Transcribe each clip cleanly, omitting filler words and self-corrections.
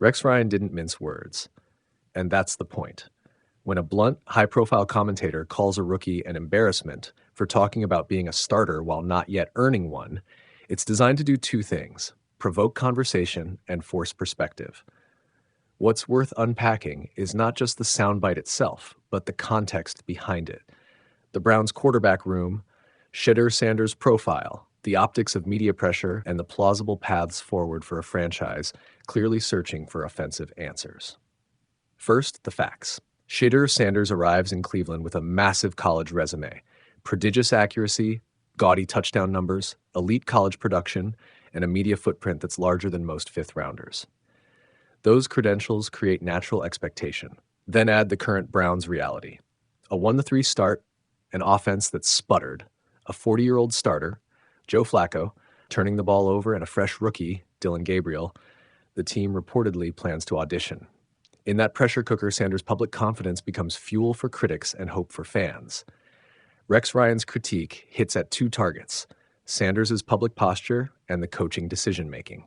Rex Ryan didn't mince words, and that's the point. When a blunt, high-profile commentator calls a rookie an embarrassment for talking about being a starter while not yet earning one, it's designed to do two things: provoke conversation and force perspective. What's worth unpacking is not just the soundbite itself, but the context behind it. The Browns' quarterback room, Shedeur Sanders' profile, the optics of media pressure, and the plausible paths forward for a franchise clearly searching for offensive answers. First, the facts. Shedeur Sanders arrives in Cleveland with a massive college resume, prodigious accuracy, gaudy touchdown numbers, elite college production, and a media footprint that's larger than most fifth-rounders. Those credentials create natural expectation. Then add the current Browns reality. A 1-3 start, an offense that sputtered, a 40-year-old starter, Joe Flacco, turning the ball over, and a fresh rookie, Dillon Gabriel. The team reportedly plans to audition. In that pressure cooker, Sanders' public confidence becomes fuel for critics and hope for fans. Rex Ryan's critique hits at two targets: Sanders' public posture and the coaching decision-making.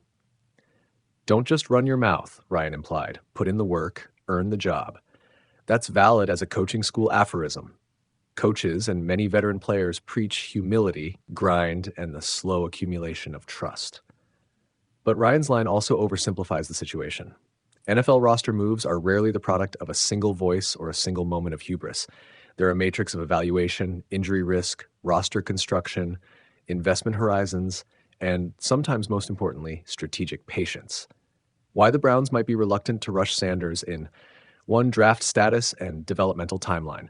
Don't just run your mouth, Ryan implied. Put in the work, earn the job. That's valid as a coaching school aphorism. Coaches and many veteran players preach humility, grind, and the slow accumulation of trust. But Ryan's line also oversimplifies the situation. NFL roster moves are rarely the product of a single voice or a single moment of hubris. They're a matrix of evaluation, injury risk, roster construction, investment horizons, and sometimes most importantly, strategic patience. Why the Browns might be reluctant to rush Sanders in: 1, draft status and developmental timeline.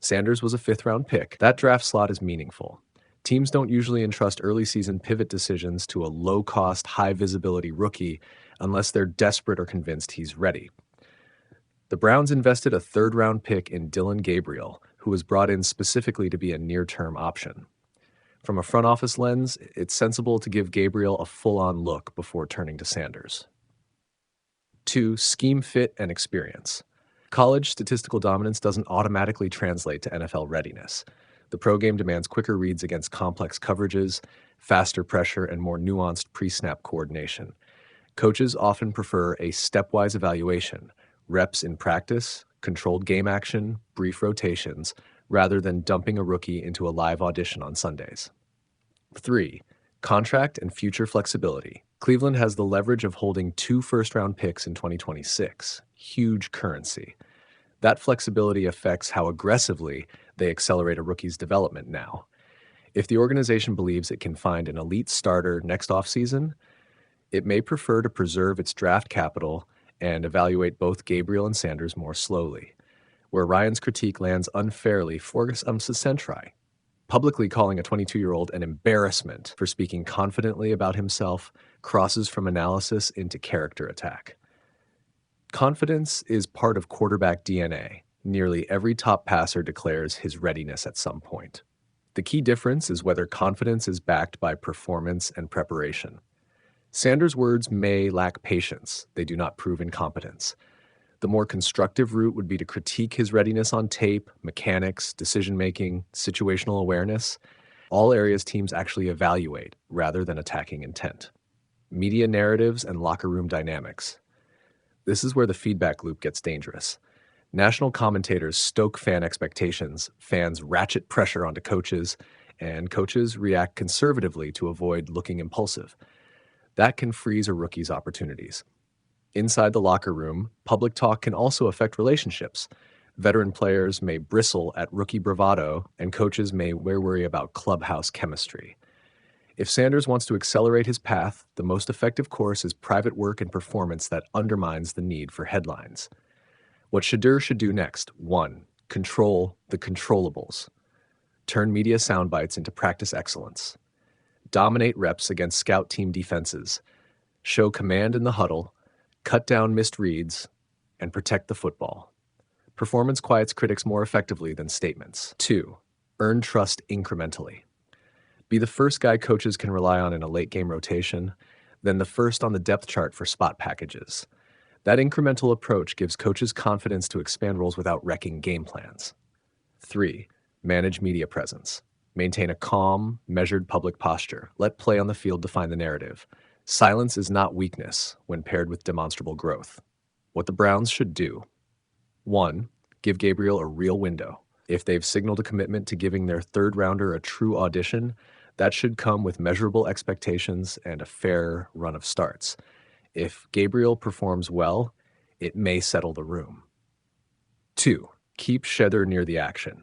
Sanders was a fifth-round pick. That draft slot is meaningful. Teams don't usually entrust early season pivot decisions to a low-cost, high-visibility rookie unless they're desperate or convinced he's ready. The Browns invested a third-round pick in Dillon Gabriel, who was brought in specifically to be a near-term option. From a front office lens, it's sensible to give Gabriel a full-on look before turning to Sanders. 2, scheme fit and experience. College statistical dominance doesn't automatically translate to NFL readiness. The pro game demands quicker reads against complex coverages, faster pressure, and more nuanced pre-snap coordination. Coaches often prefer a stepwise evaluation, reps in practice, controlled game action, brief rotations, rather than dumping a rookie into a live audition on Sundays. 3, contract and future flexibility. Cleveland has the leverage of holding 2 first-round picks in 2026, huge currency. That flexibility affects how aggressively they accelerate a rookie's development now. If the organization believes it can find an elite starter next offseason, it may prefer to preserve its draft capital and evaluate both Gabriel and Sanders more slowly. Where Ryan's critique lands unfairly, Forgus Centri, publicly calling a 22-year-old an embarrassment for speaking confidently about himself, crosses from analysis into character attack. Confidence is part of quarterback DNA. Nearly every top passer declares his readiness at some point. The key difference is whether confidence is backed by performance and preparation. Sanders' words may lack patience. They do not prove incompetence. The more constructive route would be to critique his readiness on tape, mechanics, decision-making, situational awareness, all areas teams actually evaluate rather than attacking intent. Media narratives and locker room dynamics. This is where the feedback loop gets dangerous. National commentators stoke fan expectations, fans ratchet pressure onto coaches, and coaches react conservatively to avoid looking impulsive. That can freeze a rookie's opportunities. Inside the locker room, public talk can also affect relationships. Veteran players may bristle at rookie bravado, and coaches may worry about clubhouse chemistry. If Sanders wants to accelerate his path, the most effective course is private work and performance that undermines the need for headlines. What Shedeur should do next: 1, control the controllables. Turn media soundbites into practice excellence. Dominate reps against scout team defenses. Show command in the huddle, cut down missed reads, and protect the football. Performance quiets critics more effectively than statements. 2, earn trust incrementally. Be the first guy coaches can rely on in a late-game rotation, then the first on the depth chart for spot packages. That incremental approach gives coaches confidence to expand roles without wrecking game plans. 3, manage media presence. Maintain a calm, measured public posture. Let play on the field define the narrative. Silence is not weakness when paired with demonstrable growth. What the Browns should do: 1. Give Gabriel a real window. If they've signaled a commitment to giving their third rounder a true audition, that should come with measurable expectations and a fair run of starts. If Gabriel performs well, it may settle the room. 2. Keep Shedeur near the action.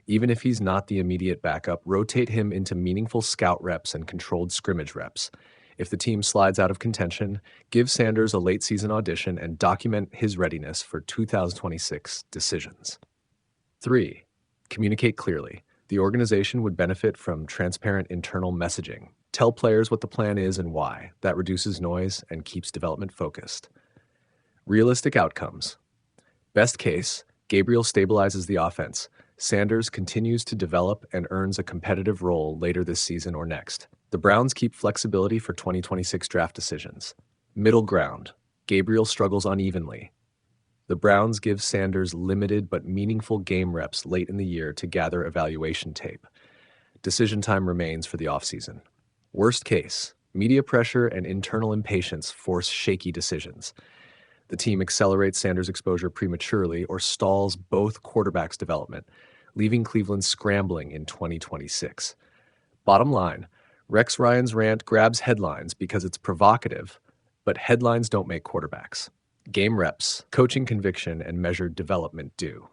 Even if he's not the immediate backup, rotate him into meaningful scout reps and controlled scrimmage reps. If the team slides out of contention, give Sanders a late-season audition and document his readiness for 2026 decisions. 3. Communicate clearly. The organization would benefit from transparent internal messaging. Tell players what the plan is and why. That reduces noise and keeps development focused. Realistic outcomes. Best case, Gabriel stabilizes the offense. Sanders continues to develop and earns a competitive role later this season or next. The Browns keep flexibility for 2026 draft decisions. Middle ground. Gabriel struggles unevenly. The Browns give Sanders limited but meaningful game reps late in the year to gather evaluation tape. Decision time remains for the offseason. Worst case, media pressure and internal impatience force shaky decisions. The team accelerates Sanders' exposure prematurely or stalls both quarterbacks' development, leaving Cleveland scrambling in 2026. Bottom line, Rex Ryan's rant grabs headlines because it's provocative, but headlines don't make quarterbacks. Game reps, coaching conviction, and measured development do.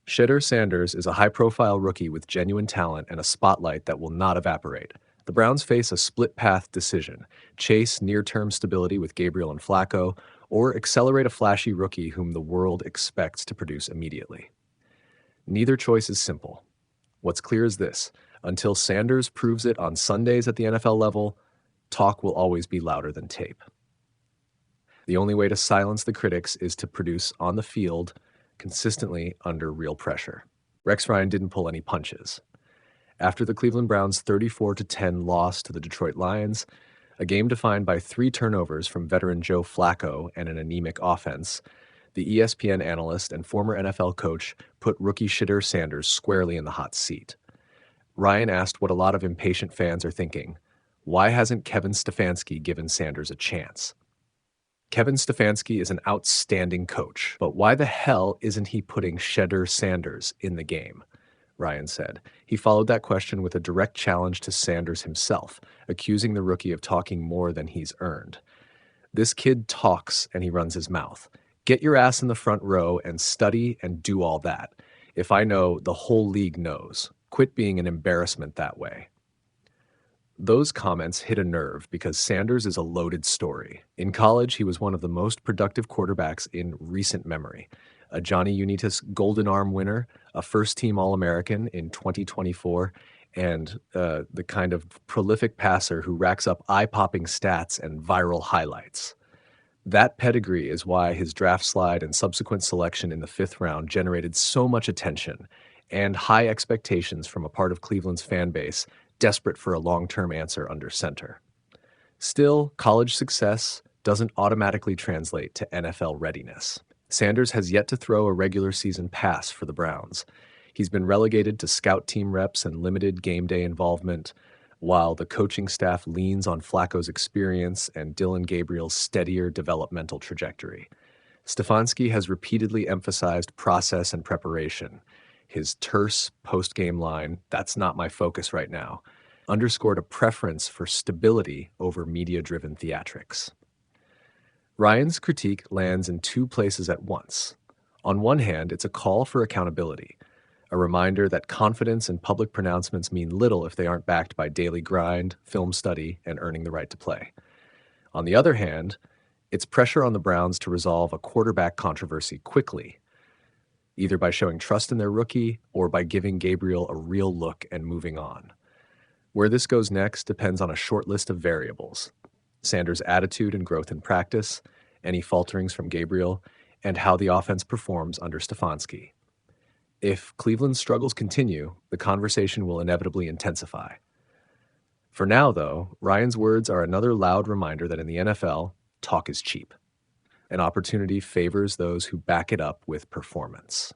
Shedeur Sanders is a high-profile rookie with genuine talent and a spotlight that will not evaporate. The Browns face a split-path decision: chase near-term stability with Gabriel and Flacco, or accelerate a flashy rookie whom the world expects to produce immediately. Neither choice is simple. What's clear is this: until Sanders proves it on Sundays at the NFL level, talk will always be louder than tape. The only way to silence the critics is to produce on the field consistently under real pressure. Rex Ryan didn't pull any punches. After the Cleveland Browns' 34-10 loss to the Detroit Lions, a game defined by 3 turnovers from veteran Joe Flacco and an anemic offense, the ESPN analyst and former NFL coach put rookie Shedeur Sanders squarely in the hot seat. Ryan asked what a lot of impatient fans are thinking: why hasn't Kevin Stefanski given Sanders a chance? Kevin Stefanski is an outstanding coach, but why the hell isn't he putting Shedeur Sanders in the game? Ryan said. He followed that question with a direct challenge to Sanders himself, accusing the rookie of talking more than he's earned. This kid talks and he runs his mouth. Get your ass in the front row and study and do all that. If I know, the whole league knows. Quit being an embarrassment that way. Those comments hit a nerve because Sanders is a loaded story. In college, he was one of the most productive quarterbacks in recent memory. A Johnny Unitas Golden Arm winner, a first-team All-American in 2024, and the kind of prolific passer who racks up eye-popping stats and viral highlights. That pedigree is why his draft slide and subsequent selection in the 5th round generated so much attention and high expectations from a part of Cleveland's fan base desperate for a long-term answer under center. Still, college success doesn't automatically translate to NFL readiness. Sanders has yet to throw a regular season pass for the Browns. He's been relegated to scout team reps and limited game day involvement, while the coaching staff leans on Flacco's experience and Dillon Gabriel's steadier developmental trajectory. Stefanski has repeatedly emphasized process and preparation. His terse post-game line, "That's not my focus right now," underscored a preference for stability over media-driven theatrics. Ryan's critique lands in 2 places at once. On one hand, it's a call for accountability, a reminder that confidence and public pronouncements mean little if they aren't backed by daily grind, film study, and earning the right to play. On the other hand, it's pressure on the Browns to resolve a quarterback controversy quickly, either by showing trust in their rookie or by giving Gabriel a real look and moving on. Where this goes next depends on a short list of variables: Sanders' attitude and growth in practice, any falterings from Gabriel, and how the offense performs under Stefanski. If Cleveland's struggles continue, the conversation will inevitably intensify. For now, though, Ryan's words are another loud reminder that in the NFL, talk is cheap. An opportunity favors those who back it up with performance.